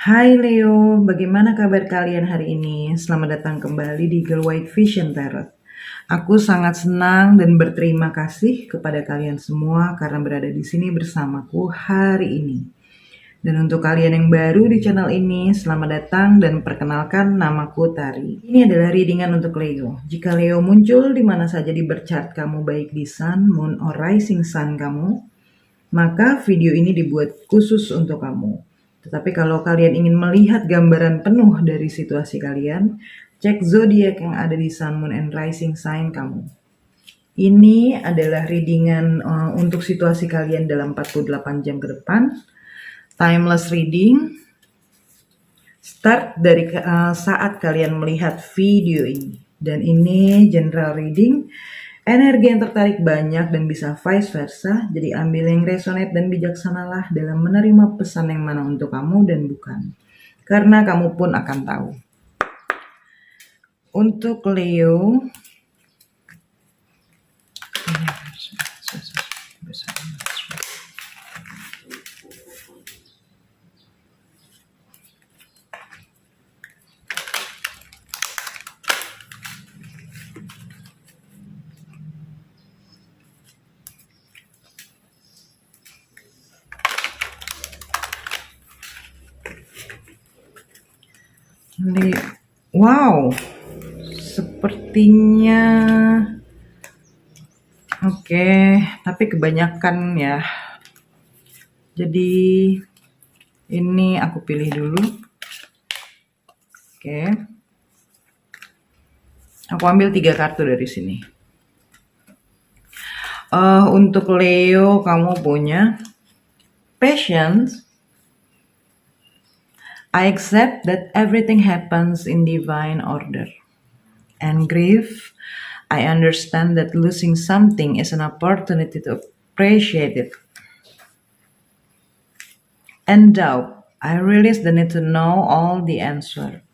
Hai Leo, bagaimana kabar kalian hari ini? Selamat datang kembali di Girl White Vision Tarot. Aku sangat senang dan berterima kasih kepada kalian semua karena berada di sini bersamaku hari ini. Dan untuk kalian yang baru di channel ini, selamat datang dan perkenalkan, namaku Tari. Ini adalah readingan untuk Leo. Jika Leo muncul di mana saja di berchart kamu, baik di Sun, Moon, or Rising Sun kamu, maka video ini dibuat khusus untuk kamu. Tetapi kalau kalian ingin melihat gambaran penuh dari situasi kalian, cek zodiak yang ada di Sun, Moon, and Rising sign kamu. Ini adalah readingan untuk situasi kalian dalam 48 jam ke depan. Timeless reading. Start dari saat kalian melihat video ini. Dan ini general reading. Energi yang tertarik banyak dan bisa vice versa. Jadi ambil yang resonate dan bijaksanalah dalam menerima pesan yang mana untuk kamu dan bukan. Karena kamu pun akan tahu. Untuk Leo, wow, sepertinya oke, tapi kebanyakan ya. Jadi ini aku pilih dulu. Oke. Aku ambil 3 kartu dari sini. Untuk Leo, kamu punya patience. I accept that everything happens in divine order. And grief, I understand that losing something is an opportunity to appreciate it. And doubt, I release the need to know all the answer.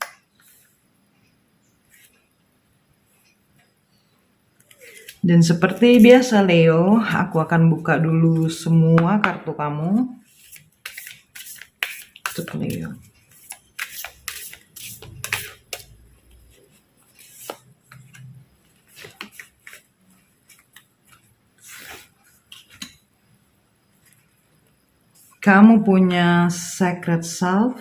Dan seperti biasa Leo, aku akan buka dulu semua kartu kamu. Untuk Leo. Kamu punya sacred self.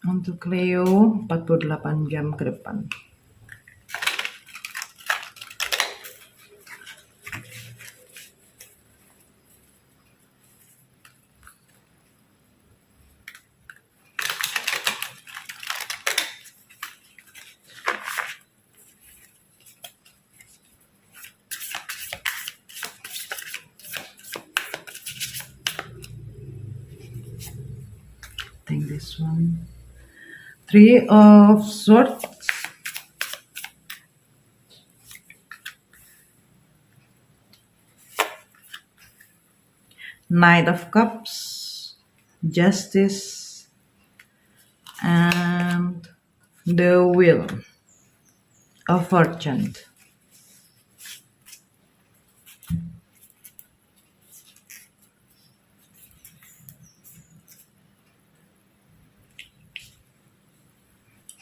Untuk Leo, 48 jam ke depan. Take this one. 3 of Swords. Knight of Cups. Justice. And the Wheel of Fortune.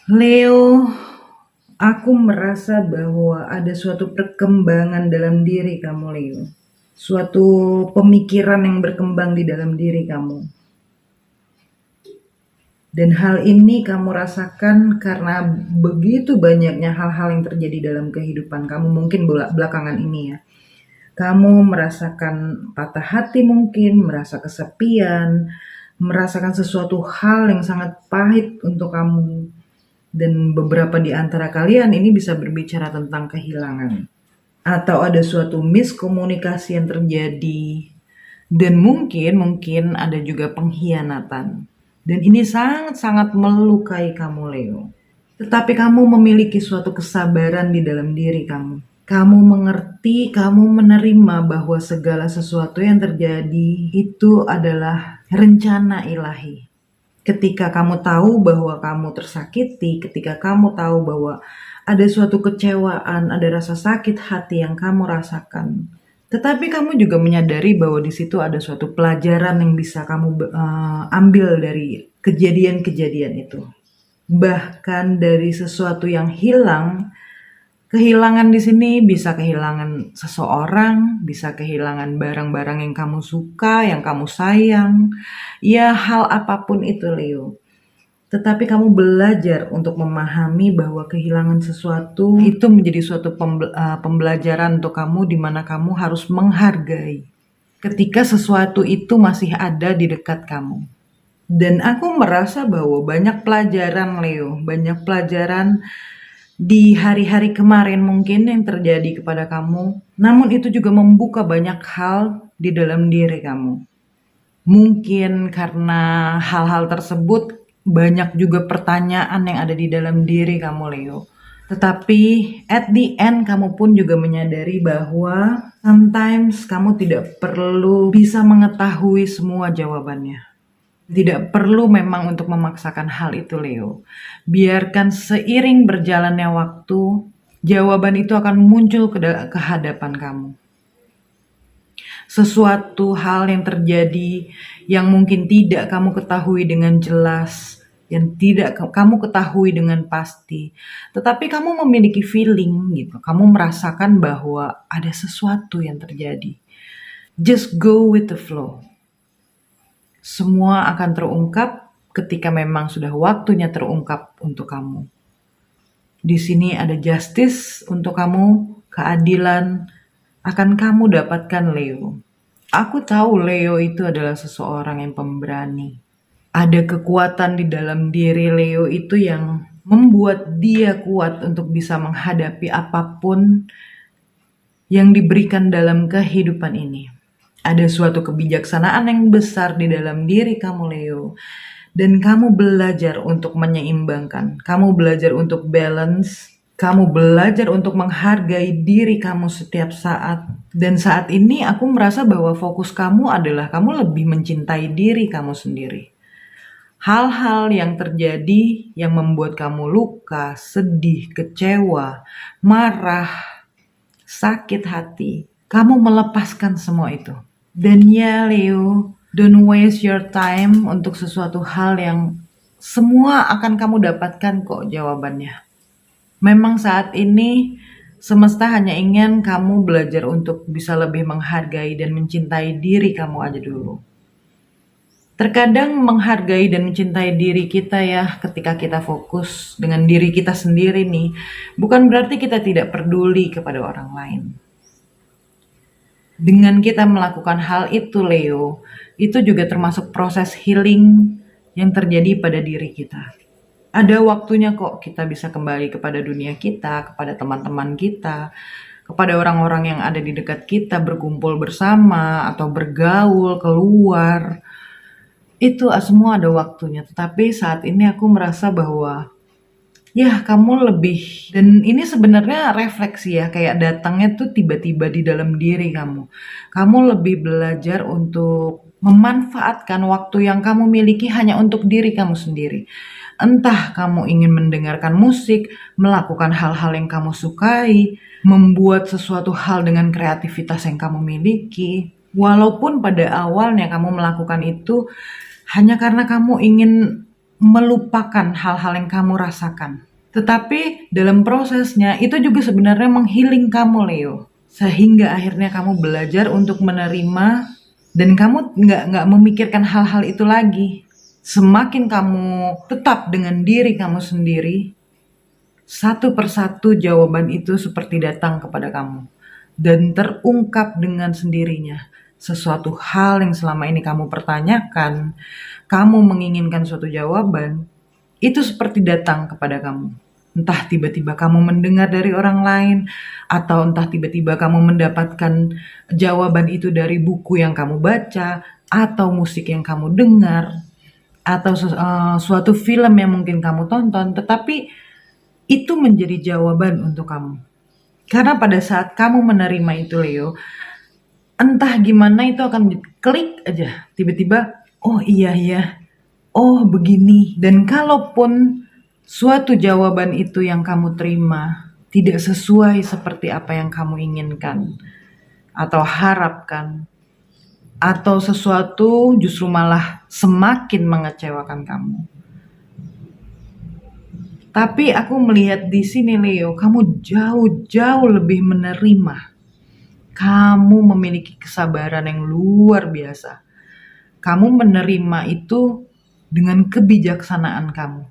Leo, aku merasa bahwa ada suatu perkembangan dalam diri kamu, Leo. Suatu pemikiran yang berkembang di dalam diri kamu. Dan hal ini kamu rasakan karena begitu banyaknya hal-hal yang terjadi dalam kehidupan kamu, mungkin belakangan ini ya. Kamu merasakan patah hati mungkin, merasa kesepian, merasakan sesuatu hal yang sangat pahit untuk kamu. Dan beberapa di antara kalian ini bisa berbicara tentang kehilangan. Atau ada suatu miskomunikasi yang terjadi. Dan mungkin ada juga pengkhianatan. Dan ini sangat-sangat melukai kamu, Leo. Tetapi kamu memiliki suatu kesabaran di dalam diri kamu. Kamu mengerti, kamu menerima bahwa segala sesuatu yang terjadi itu adalah rencana ilahi. Ketika kamu tahu bahwa kamu tersakiti, ketika kamu tahu bahwa ada suatu kecewaan, ada rasa sakit hati yang kamu rasakan. Tetapi kamu juga menyadari bahwa di situ ada suatu pelajaran yang bisa kamu ambil dari kejadian-kejadian itu. Bahkan dari sesuatu yang hilang, kehilangan di sini bisa kehilangan seseorang, bisa kehilangan barang-barang yang kamu suka, yang kamu sayang, ya hal apapun itu Leo. Tetapi kamu belajar untuk memahami bahwa kehilangan sesuatu itu menjadi suatu pembelajaran untuk kamu, di mana kamu harus menghargai ketika sesuatu itu masih ada di dekat kamu. Dan aku merasa bahwa banyak pelajaran Leo, banyak pelajaran di hari-hari kemarin mungkin yang terjadi kepada kamu, namun itu juga membuka banyak hal di dalam diri kamu. Mungkin karena hal-hal tersebut banyak juga pertanyaan yang ada di dalam diri kamu Leo. Tetapi at the end kamu pun juga menyadari bahwa sometimes kamu tidak perlu bisa mengetahui semua jawabannya. Tidak perlu memang untuk memaksakan hal itu Leo. Biarkan seiring berjalannya waktu, jawaban itu akan muncul ke hadapan kamu. Sesuatu hal yang terjadi yang mungkin tidak kamu ketahui dengan jelas, yang tidak kamu ketahui dengan pasti, tetapi kamu memiliki feeling gitu, kamu merasakan bahwa ada sesuatu yang terjadi. Just go with the flow. Semua akan terungkap ketika memang sudah waktunya terungkap untuk kamu. Di sini ada justice untuk kamu, keadilan akan kamu dapatkan Leo. Aku tahu Leo itu adalah seseorang yang pemberani. Ada kekuatan di dalam diri Leo itu yang membuat dia kuat untuk bisa menghadapi apapun yang diberikan dalam kehidupan ini. Ada suatu kebijaksanaan yang besar di dalam diri kamu Leo. Dan kamu belajar untuk menyeimbangkan. Kamu belajar untuk balance. Kamu belajar untuk menghargai diri kamu setiap saat. Dan saat ini aku merasa bahwa fokus kamu adalah kamu lebih mencintai diri kamu sendiri. Hal-hal yang terjadi yang membuat kamu luka, sedih, kecewa, marah, sakit hati, kamu melepaskan semua itu. Dan ya Leo, don't waste your time untuk sesuatu hal yang semua akan kamu dapatkan kok jawabannya. Memang saat ini semesta hanya ingin kamu belajar untuk bisa lebih menghargai dan mencintai diri kamu aja dulu. Terkadang menghargai dan mencintai diri kita ya, ketika kita fokus dengan diri kita sendiri nih, bukan berarti kita tidak peduli kepada orang lain. Dengan kita melakukan hal itu Leo, itu juga termasuk proses healing yang terjadi pada diri kita. Ada waktunya kok kita bisa kembali kepada dunia kita, kepada teman-teman kita, kepada orang-orang yang ada di dekat kita, berkumpul bersama atau bergaul, keluar. Itu semua ada waktunya. Tetapi saat ini aku merasa bahwa ya kamu lebih, dan ini sebenarnya refleksi ya, kayak datangnya tuh tiba-tiba di dalam diri kamu. Kamu lebih belajar untuk memanfaatkan waktu yang kamu miliki hanya untuk diri kamu sendiri. Entah kamu ingin mendengarkan musik, melakukan hal-hal yang kamu sukai, membuat sesuatu hal dengan kreativitas yang kamu miliki. Walaupun pada awalnya kamu melakukan itu hanya karena kamu ingin melupakan hal-hal yang kamu rasakan. Tetapi dalam prosesnya itu juga sebenarnya menghealing kamu Leo. Sehingga akhirnya kamu belajar untuk menerima dan kamu nggak memikirkan hal-hal itu lagi. Semakin kamu tetap dengan diri kamu sendiri, satu persatu jawaban itu seperti datang kepada kamu. Dan terungkap dengan sendirinya. Sesuatu hal yang selama ini kamu pertanyakan, kamu menginginkan suatu jawaban, itu seperti datang kepada kamu. Entah tiba-tiba kamu mendengar dari orang lain, atau entah tiba-tiba kamu mendapatkan jawaban itu dari buku yang kamu baca, atau musik yang kamu dengar, atau suatu film yang mungkin kamu tonton, tetapi itu menjadi jawaban untuk kamu. Karena pada saat kamu menerima itu Leo, entah gimana itu akan klik aja, tiba-tiba, oh iya ya, oh begini. Dan kalaupun suatu jawaban itu yang kamu terima tidak sesuai seperti apa yang kamu inginkan atau harapkan, atau sesuatu justru malah semakin mengecewakan kamu. Tapi aku melihat di sini, Leo, kamu jauh-jauh lebih menerima. Kamu memiliki kesabaran yang luar biasa. Kamu menerima itu dengan kebijaksanaan kamu.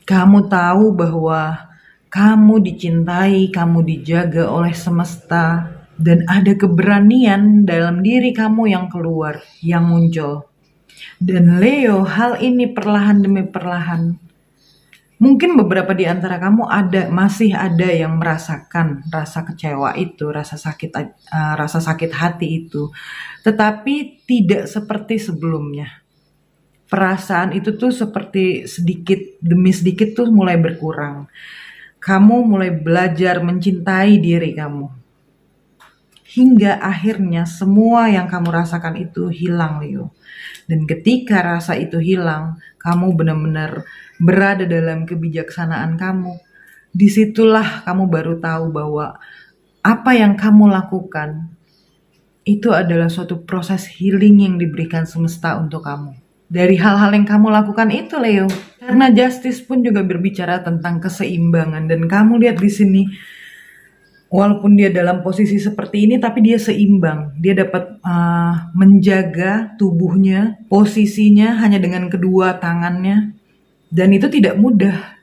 Kamu tahu bahwa kamu dicintai, kamu dijaga oleh semesta, dan ada keberanian dalam diri kamu yang keluar, yang muncul. Dan Leo, hal ini perlahan demi perlahan. Mungkin beberapa di antara kamu masih ada yang merasakan rasa kecewa itu, rasa sakit hati itu, tetapi tidak seperti sebelumnya. Perasaan itu tuh seperti sedikit demi sedikit tuh mulai berkurang. Kamu mulai belajar mencintai diri kamu. Hingga akhirnya semua yang kamu rasakan itu hilang, Leo. Dan ketika rasa itu hilang, kamu benar-benar berada dalam kebijaksanaan kamu. Disitulah kamu baru tahu bahwa apa yang kamu lakukan itu adalah suatu proses healing yang diberikan semesta untuk kamu. Dari hal-hal yang kamu lakukan itu, Leo. Karena Justice pun juga berbicara tentang keseimbangan, dan kamu lihat di sini, walaupun dia dalam posisi seperti ini, tapi dia seimbang. Dia dapat menjaga tubuhnya, posisinya hanya dengan kedua tangannya, dan itu tidak mudah.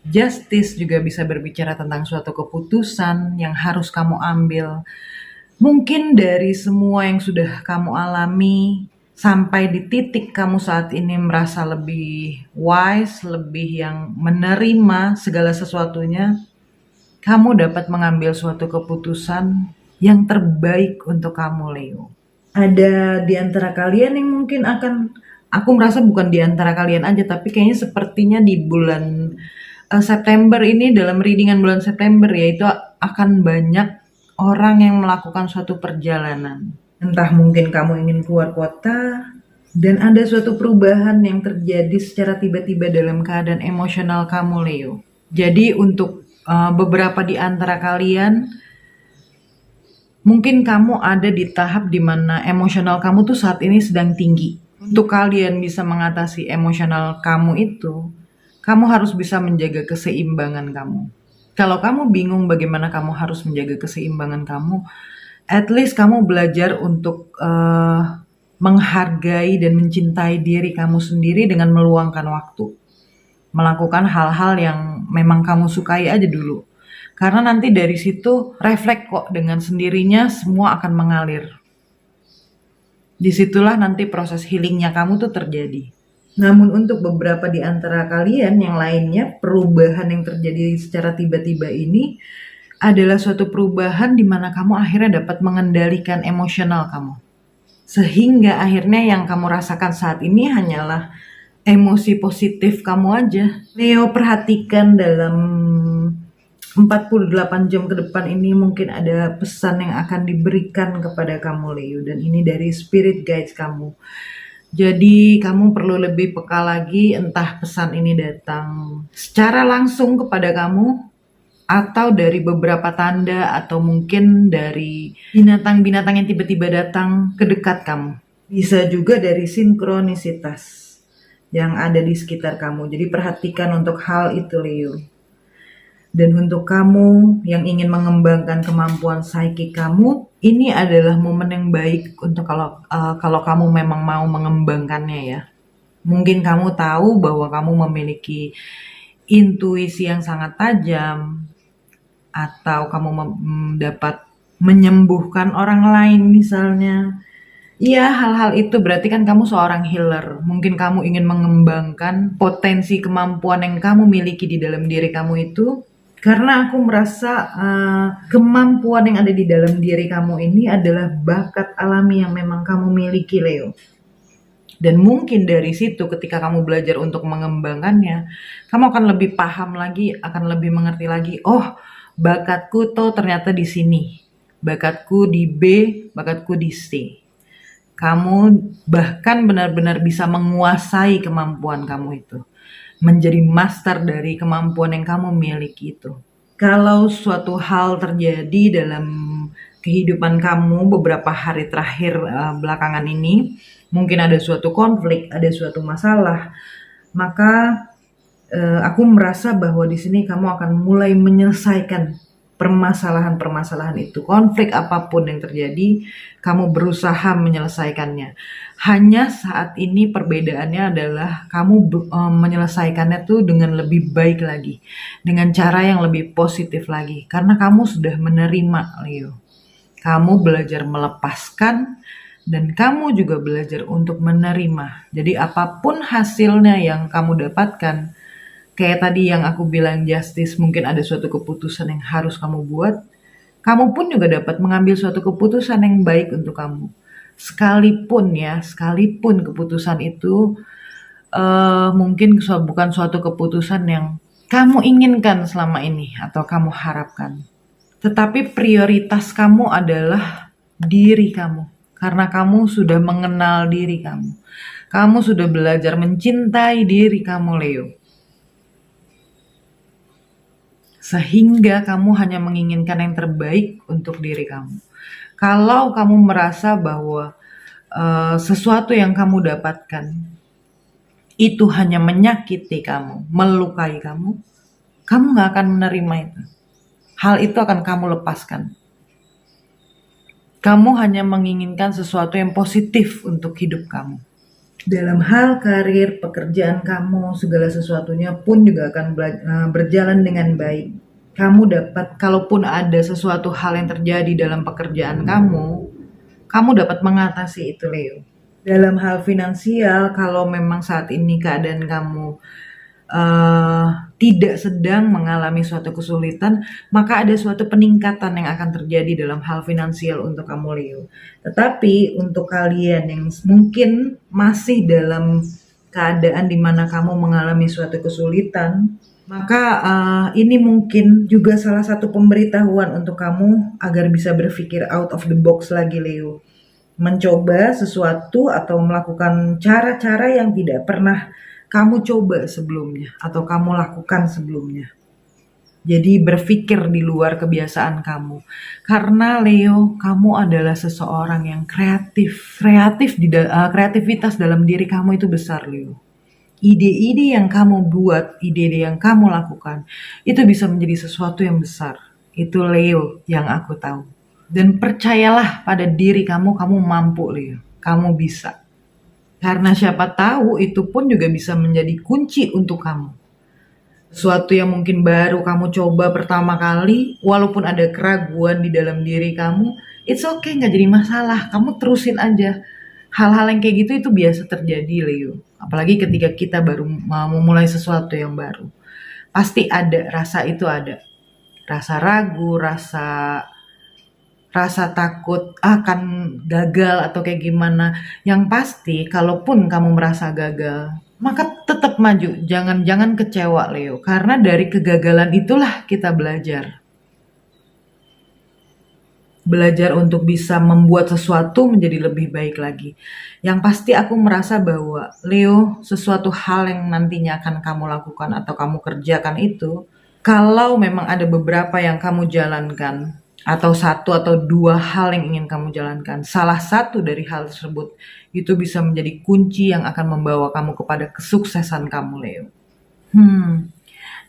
Justice juga bisa berbicara tentang suatu keputusan yang harus kamu ambil. Mungkin dari semua yang sudah kamu alami, sampai di titik kamu saat ini merasa lebih wise, lebih yang menerima segala sesuatunya, kamu dapat mengambil suatu keputusan yang terbaik untuk kamu, Leo. Ada di antara kalian yang mungkin aku merasa bukan di antara kalian aja, tapi kayaknya sepertinya di bulan September ini, dalam readingan bulan September, yaitu akan banyak orang yang melakukan suatu perjalanan. Entah mungkin kamu ingin keluar kota, dan ada suatu perubahan yang terjadi secara tiba-tiba dalam keadaan emosional kamu, Leo. Jadi untuk beberapa di antara kalian, mungkin kamu ada di tahap dimana emosional kamu tuh saat ini sedang tinggi. Untuk kalian bisa mengatasi emosional kamu itu, kamu harus bisa menjaga keseimbangan kamu. Kalau kamu bingung bagaimana kamu harus menjaga keseimbangan kamu, at least kamu belajar untuk menghargai dan mencintai diri kamu sendiri dengan meluangkan waktu. Melakukan hal-hal yang memang kamu sukai aja dulu. Karena nanti dari situ refleks kok, dengan sendirinya semua akan mengalir. Disitulah nanti proses healingnya kamu tuh terjadi. Namun untuk beberapa di antara kalian yang lainnya, perubahan yang terjadi secara tiba-tiba ini adalah suatu perubahan di mana kamu akhirnya dapat mengendalikan emosional kamu. Sehingga akhirnya yang kamu rasakan saat ini hanyalah emosi positif kamu aja. Leo, perhatikan dalam 48 jam ke depan ini mungkin ada pesan yang akan diberikan kepada kamu, Leo. Dan ini dari spirit guides kamu. Jadi kamu perlu lebih peka lagi, entah pesan ini datang secara langsung kepada kamu, atau dari beberapa tanda, atau mungkin dari binatang-binatang yang tiba-tiba datang ke dekat kamu. Bisa juga dari sinkronisitas yang ada di sekitar kamu. Jadi perhatikan untuk hal itu, Leo. Dan untuk kamu yang ingin mengembangkan kemampuan psikik kamu, ini adalah momen yang baik untuk kalau kamu memang mau mengembangkannya ya. Mungkin kamu tahu bahwa kamu memiliki intuisi yang sangat tajam, atau kamu dapat menyembuhkan orang lain misalnya. Iya, hal-hal itu berarti kan kamu seorang healer. Mungkin kamu ingin mengembangkan potensi kemampuan yang kamu miliki di dalam diri kamu itu. Karena aku merasa kemampuan yang ada di dalam diri kamu ini adalah bakat alami yang memang kamu miliki, Leo. Dan mungkin dari situ ketika kamu belajar untuk mengembangkannya, kamu akan lebih paham lagi, akan lebih mengerti lagi, oh, bakatku tuh ternyata di sini. Bakatku di B, bakatku di C. Kamu bahkan benar-benar bisa menguasai kemampuan kamu itu. Menjadi master dari kemampuan yang kamu miliki itu. Kalau suatu hal terjadi dalam kehidupan kamu beberapa hari terakhir belakangan ini, mungkin ada suatu konflik, ada suatu masalah, maka aku merasa bahwa di sini kamu akan mulai menyelesaikan permasalahan-permasalahan itu. Konflik apapun yang terjadi, kamu berusaha menyelesaikannya. Hanya saat ini perbedaannya adalah kamu menyelesaikannya tuh dengan lebih baik lagi, dengan cara yang lebih positif lagi, karena kamu sudah menerima, Leo. Kamu belajar melepaskan dan kamu juga belajar untuk menerima. Jadi apapun hasilnya yang kamu dapatkan, kayak tadi yang aku bilang justice, mungkin ada suatu keputusan yang harus kamu buat, kamu pun juga dapat mengambil suatu keputusan yang baik untuk kamu. Sekalipun keputusan itu mungkin bukan suatu keputusan yang kamu inginkan selama ini atau kamu harapkan. Tetapi prioritas kamu adalah diri kamu. Karena kamu sudah mengenal diri kamu. Kamu sudah belajar mencintai diri kamu, Leo. Sehingga kamu hanya menginginkan yang terbaik untuk diri kamu. Kalau kamu merasa bahwa sesuatu yang kamu dapatkan itu hanya menyakiti kamu, melukai kamu gak akan menerima itu. Hal itu akan kamu lepaskan. Kamu hanya menginginkan sesuatu yang positif untuk hidup kamu. Dalam hal karir, pekerjaan kamu, segala sesuatunya pun juga akan berjalan dengan baik. Kamu dapat, kalaupun ada sesuatu hal yang terjadi dalam pekerjaan kamu dapat mengatasi itu, Leo. Dalam hal finansial, kalau memang saat ini keadaan kamu tidak sedang mengalami suatu kesulitan, maka ada suatu peningkatan yang akan terjadi dalam hal finansial untuk kamu, Leo. Tetapi untuk kalian yang mungkin masih dalam keadaan di mana kamu mengalami suatu kesulitan, maka ini mungkin juga salah satu pemberitahuan untuk kamu agar bisa berpikir out of the box lagi, Leo. Mencoba sesuatu atau melakukan cara-cara yang tidak pernah kamu coba sebelumnya atau kamu lakukan sebelumnya. Jadi berpikir di luar kebiasaan kamu. Karena Leo, kamu adalah seseorang yang kreatif. Kreativitas dalam diri kamu itu besar, Leo. Ide-ide yang kamu buat, ide-ide yang kamu lakukan, itu bisa menjadi sesuatu yang besar. Itu Leo yang aku tahu. Dan percayalah pada diri kamu mampu, Leo. Kamu bisa. Karena siapa tahu itu pun juga bisa menjadi kunci untuk kamu. Sesuatu yang mungkin baru kamu coba pertama kali, walaupun ada keraguan di dalam diri kamu, it's okay, gak jadi masalah. Kamu terusin aja. Hal-hal yang kayak gitu itu biasa terjadi, Leo. Apalagi ketika kita baru mau memulai sesuatu yang baru. Pasti ada, rasa itu ada. Rasa ragu, rasa takut akan gagal atau kayak gimana. Yang pasti kalaupun kamu merasa gagal, maka tetap maju, jangan kecewa, Leo, karena dari kegagalan itulah kita belajar untuk bisa membuat sesuatu menjadi lebih baik lagi. Yang pasti aku merasa bahwa Leo, sesuatu hal yang nantinya akan kamu lakukan atau kamu kerjakan itu, kalau memang ada beberapa yang kamu jalankan atau satu atau dua hal yang ingin kamu jalankan, salah satu dari hal tersebut itu bisa menjadi kunci yang akan membawa kamu kepada kesuksesan kamu, Leo.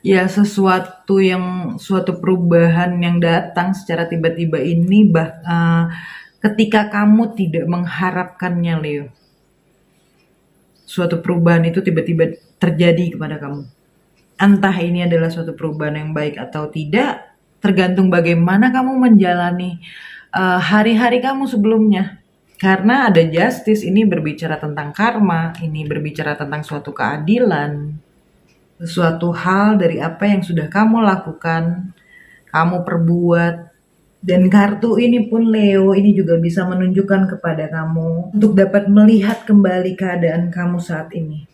Ya, suatu perubahan yang datang secara tiba-tiba ini ketika kamu tidak mengharapkannya, Leo. Suatu perubahan itu tiba-tiba terjadi kepada kamu. Entah ini adalah suatu perubahan yang baik atau tidak, tergantung bagaimana kamu menjalani hari-hari kamu sebelumnya. Karena ada justice, ini berbicara tentang karma, ini berbicara tentang suatu keadilan, sesuatu hal dari apa yang sudah kamu lakukan, kamu perbuat. Dan kartu ini pun, Leo, ini juga bisa menunjukkan kepada kamu untuk dapat melihat kembali keadaan kamu saat ini.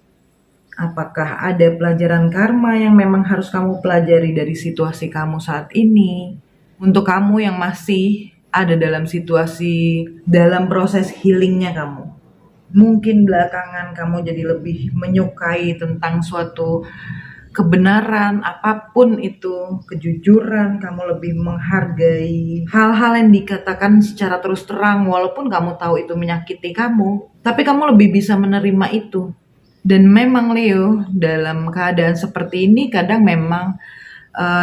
Apakah ada pelajaran karma yang memang harus kamu pelajari dari situasi kamu saat ini? Untuk kamu yang masih ada dalam proses healingnya kamu. Mungkin belakangan kamu jadi lebih menyukai tentang suatu kebenaran, apapun itu, kejujuran, kamu lebih menghargai hal-hal yang dikatakan secara terus terang, walaupun kamu tahu itu menyakiti kamu, tapi kamu lebih bisa menerima itu. Dan memang Leo, dalam keadaan seperti ini kadang memang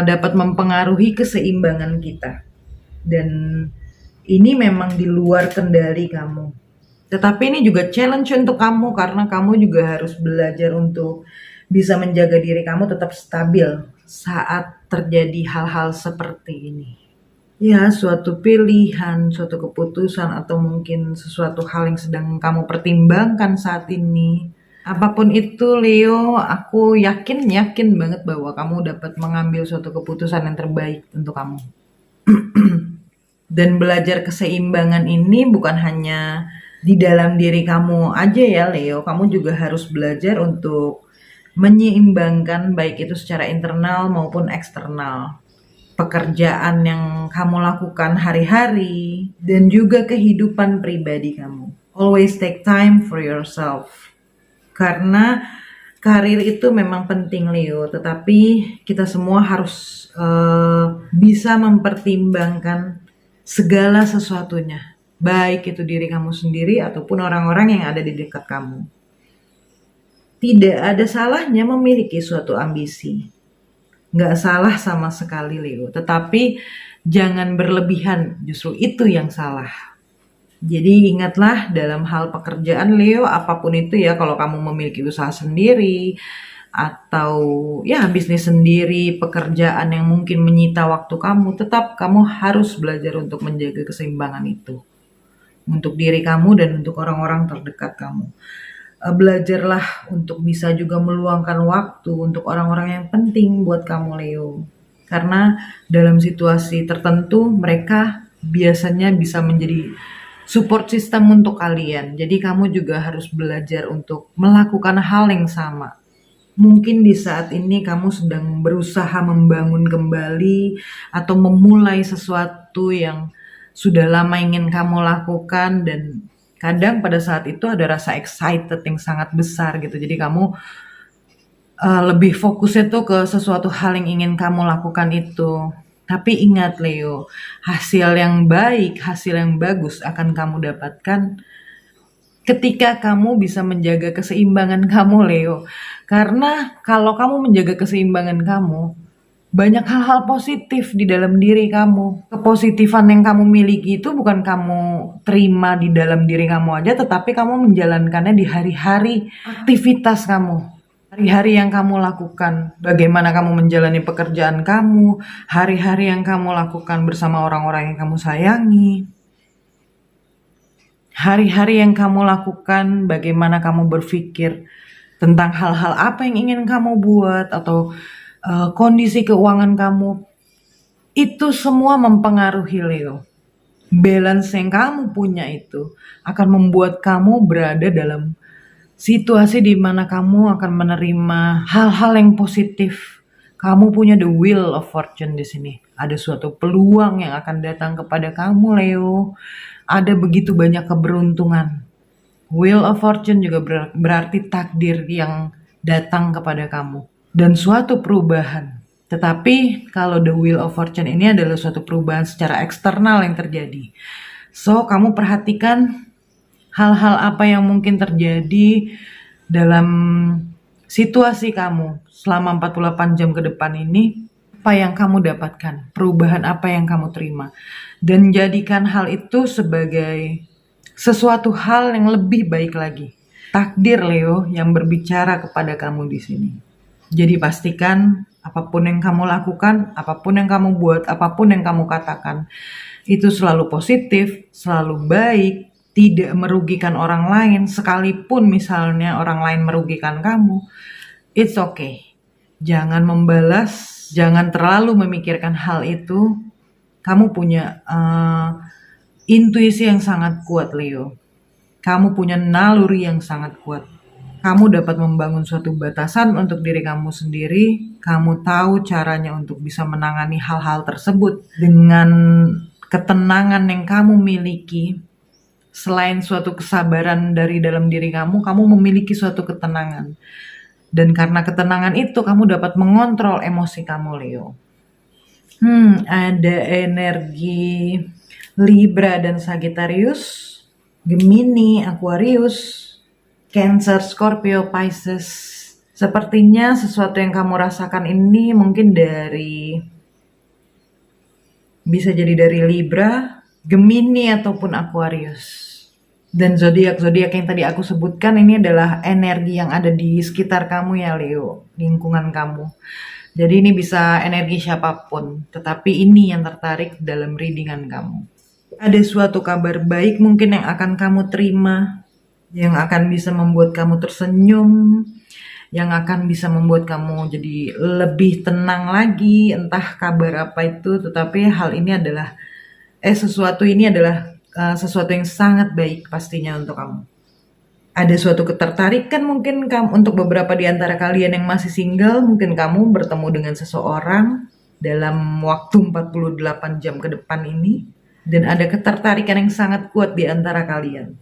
dapat mempengaruhi keseimbangan kita. Dan ini memang di luar kendali kamu. Tetapi ini juga challenge untuk kamu karena kamu juga harus belajar untuk bisa menjaga diri kamu tetap stabil saat terjadi hal-hal seperti ini. Ya, suatu pilihan, suatu keputusan, atau mungkin sesuatu hal yang sedang kamu pertimbangkan saat ini. Apapun itu, Leo, aku yakin banget bahwa kamu dapat mengambil suatu keputusan yang terbaik untuk kamu. Dan belajar keseimbangan ini bukan hanya di dalam diri kamu aja ya, Leo. Kamu juga harus belajar untuk menyeimbangkan baik itu secara internal maupun eksternal. Pekerjaan yang kamu lakukan hari-hari dan juga kehidupan pribadi kamu. Always take time for yourself. Karena karir itu memang penting, Leo, tetapi kita semua harus bisa mempertimbangkan segala sesuatunya, baik itu diri kamu sendiri ataupun orang-orang yang ada di dekat kamu. Tidak ada salahnya memiliki suatu ambisi, nggak salah sama sekali, Leo, tetapi jangan berlebihan, justru itu yang salah. Jadi ingatlah dalam hal pekerjaan, Leo, apapun itu ya, kalau kamu memiliki usaha sendiri atau ya bisnis sendiri, pekerjaan yang mungkin menyita waktu kamu, tetap kamu harus belajar untuk menjaga keseimbangan itu. Untuk diri kamu dan untuk orang-orang terdekat kamu. Belajarlah untuk bisa juga meluangkan waktu untuk orang-orang yang penting buat kamu, Leo. Karena dalam situasi tertentu mereka biasanya bisa menjadi support system untuk kalian. Jadi kamu juga harus belajar untuk melakukan hal yang sama. Mungkin di saat ini kamu sedang berusaha membangun kembali atau memulai sesuatu yang sudah lama ingin kamu lakukan, dan kadang pada saat itu ada rasa excited yang sangat besar gitu. Jadi kamu lebih fokusnya tuh ke sesuatu hal yang ingin kamu lakukan itu. Tapi ingat, Leo, hasil yang baik, hasil yang bagus akan kamu dapatkan ketika kamu bisa menjaga keseimbangan kamu, Leo. Karena kalau kamu menjaga keseimbangan kamu, banyak hal-hal positif di dalam diri kamu. Kepositifan yang kamu miliki itu bukan kamu terima di dalam diri kamu aja, tetapi kamu menjalankannya di hari-hari aktivitas kamu. Hari-hari yang kamu lakukan, bagaimana kamu menjalani pekerjaan kamu, hari-hari yang kamu lakukan bersama orang-orang yang kamu sayangi, hari-hari yang kamu lakukan, bagaimana kamu berpikir tentang hal-hal apa yang ingin kamu buat, atau kondisi keuangan kamu, itu semua mempengaruhi, Leo. Balance yang kamu punya itu akan membuat kamu berada dalam situasi di mana kamu akan menerima hal-hal yang positif. Kamu punya the wheel of fortune di sini. Ada suatu peluang yang akan datang kepada kamu, Leo. Ada begitu banyak keberuntungan. Wheel of fortune juga berarti takdir yang datang kepada kamu dan suatu perubahan. Tetapi kalau the wheel of fortune ini adalah suatu perubahan secara eksternal yang terjadi. So, kamu perhatikan hal-hal apa yang mungkin terjadi dalam situasi kamu selama 48 jam ke depan ini, apa yang kamu dapatkan, perubahan apa yang kamu terima, dan jadikan hal itu sebagai sesuatu hal yang lebih baik lagi. Takdir, Leo, yang berbicara kepada kamu di sini. Jadi pastikan apapun yang kamu lakukan, apapun yang kamu buat, apapun yang kamu katakan, itu selalu positif, selalu baik, tidak merugikan orang lain, sekalipun misalnya orang lain merugikan kamu, it's okay. Jangan membalas, jangan terlalu memikirkan hal itu. Kamu punya intuisi yang sangat kuat, Leo. Kamu punya naluri yang sangat kuat. Kamu dapat membangun suatu batasan untuk diri kamu sendiri. Kamu tahu caranya untuk bisa menangani hal-hal tersebut dengan ketenangan yang kamu miliki. Selain suatu kesabaran dari dalam diri kamu, kamu memiliki suatu ketenangan. Dan karena ketenangan itu, kamu dapat mengontrol emosi kamu, Leo. Ada energi Libra dan Sagittarius, Gemini, Aquarius, Cancer, Scorpio, Pisces. Sepertinya sesuatu yang kamu rasakan ini mungkin bisa jadi dari Libra, Gemini, ataupun Aquarius. Dan zodiak-zodiak yang tadi aku sebutkan ini adalah energi yang ada di sekitar kamu ya Leo, lingkungan kamu. Jadi ini bisa energi siapapun, tetapi ini yang tertarik dalam readingan kamu. Ada suatu kabar baik mungkin yang akan kamu terima, yang akan bisa membuat kamu tersenyum, yang akan bisa membuat kamu jadi lebih tenang lagi, entah kabar apa itu, tetapi sesuatu ini adalah sesuatu yang sangat baik pastinya untuk kamu. Ada suatu ketertarikan mungkin untuk beberapa di antara kalian yang masih single, mungkin kamu bertemu dengan seseorang dalam waktu 48 jam ke depan ini, dan ada ketertarikan yang sangat kuat di antara kalian.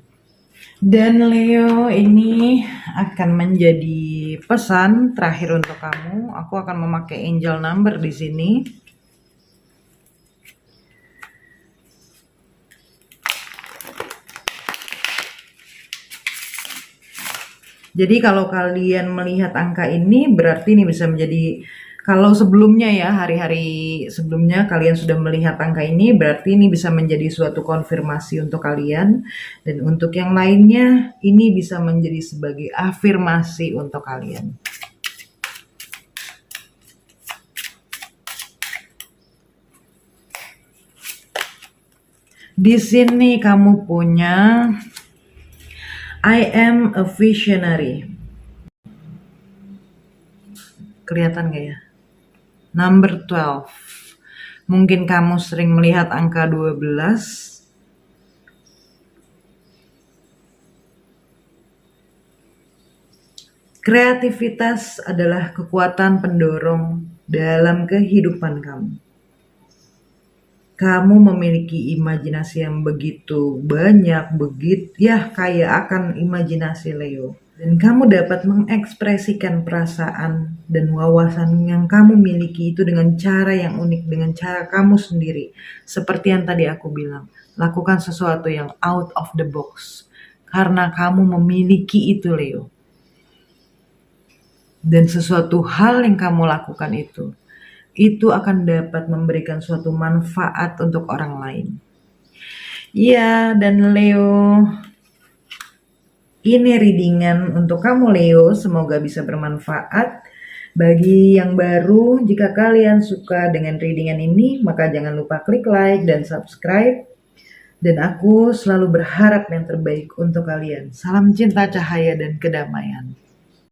Dan Leo, ini akan menjadi pesan terakhir untuk kamu. Aku akan memakai angel number di sini. Jadi kalau kalian melihat angka ini, berarti ini bisa menjadi, kalau sebelumnya ya, hari-hari sebelumnya kalian sudah melihat angka ini, berarti ini bisa menjadi suatu konfirmasi untuk kalian. Dan untuk yang lainnya, ini bisa menjadi sebagai afirmasi untuk kalian. Di sini kamu punya I am a visionary. Kelihatan gak ya? Number 12. Mungkin kamu sering melihat angka 12. Kreativitas adalah kekuatan pendorong dalam kehidupan kamu. Kamu memiliki imajinasi yang begitu banyak, kaya akan imajinasi Leo. Dan kamu dapat mengekspresikan perasaan dan wawasan yang kamu miliki itu dengan cara yang unik, dengan cara kamu sendiri. Seperti yang tadi aku bilang, lakukan sesuatu yang out of the box. Karena kamu memiliki itu Leo. Dan sesuatu hal yang kamu lakukan itu akan dapat memberikan suatu manfaat untuk orang lain. Ya, dan Leo, ini readingan untuk kamu Leo, semoga bisa bermanfaat. Bagi yang baru, jika kalian suka dengan readingan ini, maka jangan lupa klik like dan subscribe. Dan aku selalu berharap yang terbaik untuk kalian. Salam cinta, cahaya, dan kedamaian.